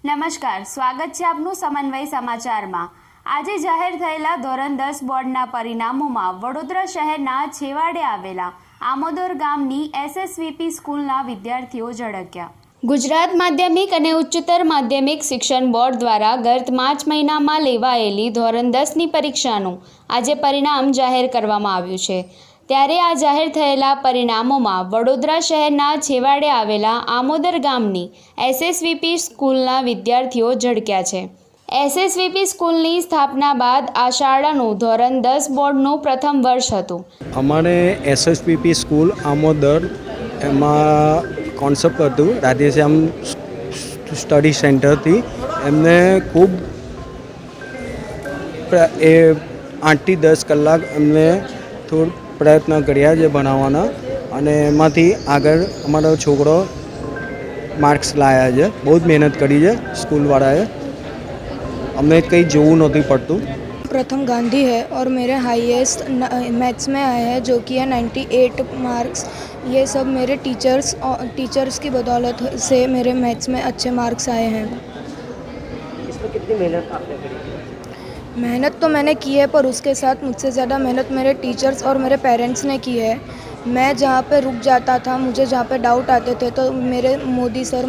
નમસ્કાર, સ્વાગત છે આપનું સમન્વય સમાચારમાં। આજે જાહેર થયેલા ધોરણ 10 બોર્ડના પરિણામોમાં વડોદરા શહેરના છેવાડે આવેલા આમોદર ગામની એસએસવીપી સ્કૂલના વિદ્યાર્થીઓ ઝળક્યા। ગુજરાત માધ્યમિક અને ઉચ્ચતર માધ્યમિક શિક્ષણ બોર્ડ દ્વારા ગત માર્ચ મહિનામાં લેવાયેલી ધોરણ 10ની પરીક્ષાનું આજે પરિણામ જાહેર કરવામાં આવ્યું છે। ત્યારે આ જાહેર થયેલા પરિણામોમાં વડોદરા શહેરના છેવાડે આવેલા આમોદર ગામની એસએસવીપી સ્કૂલના વિદ્યાર્થીઓ ઝળક્યા છે। એસએસવીપી સ્કૂલની સ્થાપના બાદ આ શાળાનું ધોરણ 10 બોર્ડનું પ્રથમ વર્ષ હતું। અમારે એસએસવીપી સ્કૂલ આમોદર એમાં કોન્સેપ્ટ હતું રાધેશ્યામ સ્ટડી સેન્ટરથી એમને ખૂબ એ 8 થી 10 કલાક એમને થોડું પ્રયત્ન કર્યા છે ભણાવવાના અને એમાંથી આગળ અમારો છોકરો માર્ક્સ લાવ્યા છે। બહુ જ મહેનત કરી છે સ્કૂલવાળાએ, અમને કંઈ જોવું નથી પડતું। प्रथम गांधी है और मेरे हाईएस्ट मैथ्स में आए हैं जो कि है 98 मार्क्स। ये सब मेरे टीचर्स की बदौलत से मेरे मैथ्स में अच्छे मार्क्स आए हैं। इसमें कितनी मेहनत आपने करी? मेहनत तो मैंने की है पर उसके साथ मुझसे ज़्यादा मेहनत मेरे टीचर्स और मेरे पेरेंट्स ने की है। मैं जहाँ पे रुक जाता था, मुझे जहाँ पे डाउट आते थे तो मेरे मोदी सर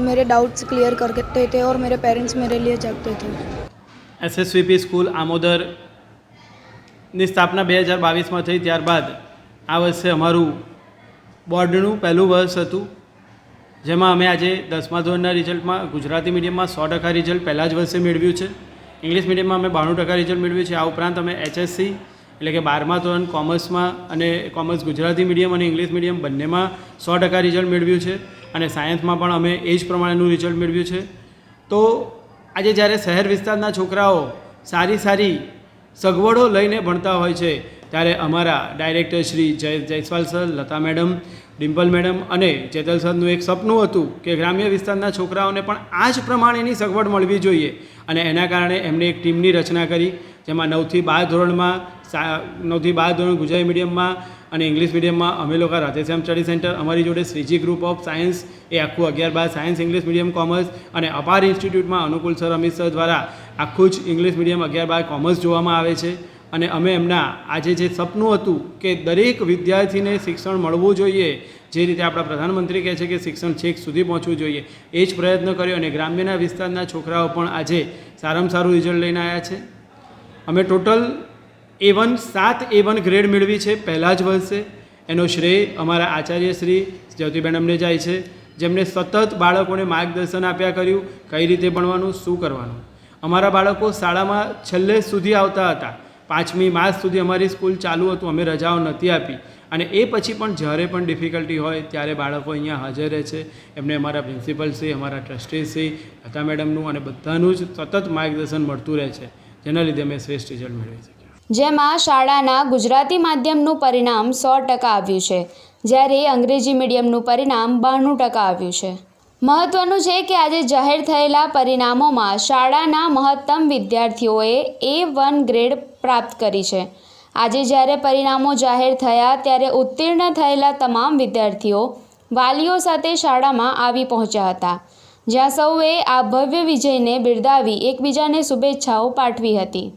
मेरे डाउट्स क्लियर करते थे और मेरे पेरेंट्स मेरे लिए जागते थे। एसएसवीपी स्कूल आमोदરની સ્થાપના 2022માં થઈ, ત્યારબાદ આ વર્ષે અમારું બોર્ડનું પહેલું વર્ષ હતું, જેમાં અમે આજે 10મા ધોરણના રિઝલ્ટમાં ગુજરાતી મીડિયમમાં 100% રિઝલ્ટ પહેલાં જ વર્ષે મેળવ્યું છે। ઇંગ્લિશ મીડિયમમાં અમે 92% રિઝલ્ટ મેળવ્યું છે। આ ઉપરાંત અમે HSC એટલે કે 12મા ધોરણ કોમર્સમાં અને કોમર્સ ગુજરાતી મીડિયમ અને ઇંગ્લિશ મીડિયમ બંનેમાં 100% રિઝલ્ટ મેળવ્યું છે અને સાયન્સમાં પણ અમે એ જ પ્રમાણેનું રિઝલ્ટ મેળવ્યું છે। તો આજે જ્યારે શહેર વિસ્તારના છોકરાઓ સારી સગવડો લઈને ભણતા હોય છે ત્યારે અમારા director Shri Jaiswal sir, Lata madam, Dimple madam અને ચેતલ સરનું એક સપનું હતું કે ગ્રામ્ય વિસ્તારના છોકરાઓને પણ આ જ પ્રમાણેની સગવડ મળવી જોઈએ અને એના કારણે એમણે એક ટીમની રચના કરી, જેમાં 9 થી 12 ધોરણ ગુજરાતી મીડિયમમાં અને ઇંગ્લિશ મીડિયમમાં અમે લોકો રાધેશ્યામ સ્ટડી સેન્ટર, અમારી જોડે શ્રીજી ગ્રુપ ઓફ સાયન્સ એ આખું 11-12 સાયન્સ ઇંગ્લિશ મીડિયમ કોમર્સ અને અપાર ઇન્સ્ટિટ્યૂટમાં અનુકૂળ સર, અમિત સર દ્વારા આખું જ ઇંગ્લિશ મીડિયમ 11-12 કોમર્સ જોવામાં આવે છે। અને અમે એમના આજે જે સપનું હતું કે દરેક વિદ્યાર્થીને શિક્ષણ મળવું જોઈએ, જે રીતે આપણા પ્રધાનમંત્રી કહે છે કે શિક્ષણ છેક સુધી પહોંચવું જોઈએ, એ જ પ્રયત્ન કર્યો અને ગ્રામ્યના વિસ્તારના છોકરાઓ પણ આજે સારામાં સારું રિઝલ્ટ લઈને આવ્યા છે। અમે ટોટલ A1 7 A1 ગ્રેડ મેળવી છે પહેલાં જ વર્ષે। એનો શ્રેય અમારા આચાર્ય શ્રી જ્યોતિ મેડમને જાય છે, જેમણે સતત બાળકોને માર્ગદર્શન આપ્યા કર્યું કઈ રીતે ભણવાનું, શું કરવાનું। અમારા બાળકો શાળામાં છેલ્લે સુધી આવતા હતા। 5મી માર્ચ સુધી અમારી સ્કૂલ ચાલુ હતું, અમે રજાઓ નથી આપી અને એ પછી પણ જ્યારે પણ ડિફિકલ્ટી હોય ત્યારે બાળકો અહીંયા હાજર રહે છે। એમને અમારા પ્રિન્સિપલશ્રી, અમારા ટ્રસ્ટીશ્રી, લતા મેડમનું અને બધાનું જ સતત માર્ગદર્શન મળતું રહે છે, જેના લીધે અમે શ્રેષ્ઠ રિઝલ્ટ મેળવી શકીએ। જેમાં શાળાના ગુજરાતી માધ્યમનું પરિણામ 100% આવ્યું છે, જ્યારે અંગ્રેજી મીડિયમનું પરિણામ 92% આવ્યું છે। મહત્વનું છે કે આજે જાહેર થયેલા પરિણામોમાં શાળાના મહત્તમ વિદ્યાર્થીઓએ A1 ગ્રેડ પ્રાપ્ત કરી છે। આજે જ્યારે પરિણામો જાહેર થયા ત્યારે ઉત્તીર્ણ થયેલા તમામ વિદ્યાર્થીઓ વાલીઓ સાથે શાળામાં આવી પહોંચ્યા હતા, જ્યાં સૌએ આ ભવ્ય વિજયને બિરદાવી એકબીજાને શુભેચ્છાઓ પાઠવી હતી।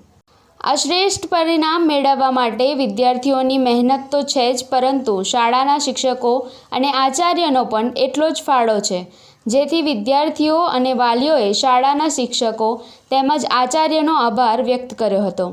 આ શ્રેષ્ઠ પરિણામ મેળવવા માટે વિદ્યાર્થીઓની મહેનત તો છે જ, પરંતુ શાળાના શિક્ષકો અને આચાર્યનો પણ એટલો જ ફાળો છે, જેથી વિદ્યાર્થીઓ અને વાલીઓએ શાળાના શિક્ષકો તેમજ આચાર્યનો આભાર વ્યક્ત કર્યો હતો।